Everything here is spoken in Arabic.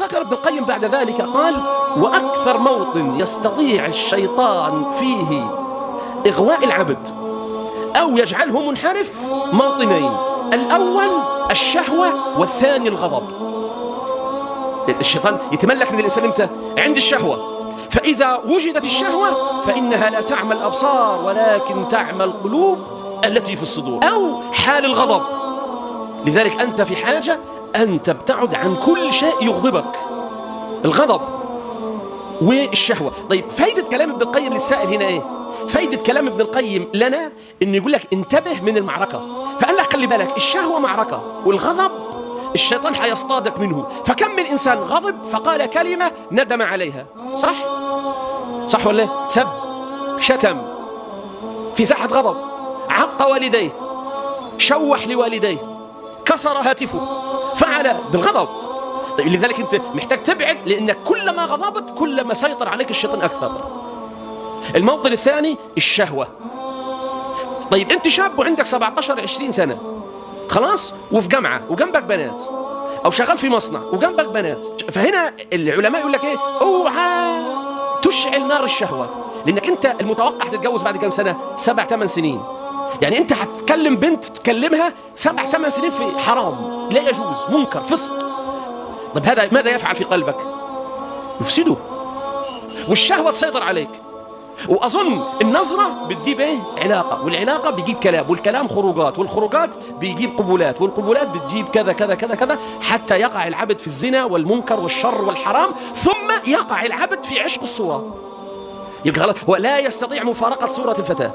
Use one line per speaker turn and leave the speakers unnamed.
ذكر ابن القيم بعد ذلك قال: وأكثر موطن يستطيع الشيطان فيه إغواء العبد أو يجعله منحرف موطنين: الأول الشهوة، والثاني الغضب. الشيطان يتملك من الإنسان إمتى؟ عند الشهوة. فإذا وجدت الشهوة فإنها لا تعمى الأبصار ولكن تعمى القلوب التي في الصدور. أو حال الغضب. لذلك أنت في حاجة أن تبتعد عن كل شيء يغضبك، الغضب والشهوة. طيب، فايدة كلام ابن القيم للسائل هنا إيه؟ فايدة كلام ابن القيم لنا إنه يقول لك انتبه من المعركة. فقال لك خلي بالك، الشهوة معركة، والغضب الشيطان حيصطادك منه. فكم من إنسان غضب فقال كلمة ندم عليها، صح ولا؟ سب، شتم في ساعة غضب، عق والديه، شوح لوالديه، كسر هاتفه، فعل بالغضب. طيب، لذلك أنت محتاج تبعد، لأنك كلما غضبت كلما سيطر عليك الشيطان أكثر. الموطن الثاني الشهوة. طيب، أنت شاب وعندك 17-20 سنة خلاص، وفي جامعة وجنبك بنات، أو شغال في مصنع وجنبك بنات. فهنا العلماء يقول لك إيه؟ اوعى تشعل نار الشهوة، لأنك أنت المتوقع تتجوز بعد كم سنة؟ 7-8 سنين. يعني أنت هتكلم بنت تكلمها 7-8 سنين في حرام، لا يجوز، منكر، فسق. طيب، هذا ماذا يفعل في قلبك؟ يفسده، والشهوة تسيطر عليك. وأظن النظرة بتجيب إيه؟ علاقة، والعلاقة بيجيب كلام، والكلام خروجات، والخروجات بيجيب قبولات، والقبولات بتجيب كذا كذا كذا كذا، حتى يقع العبد في الزنا والمنكر والشر والحرام، ثم يقع العبد في عشق الصورة. يبقى غلط، ولا يستطيع مفارقة صورة الفتاة.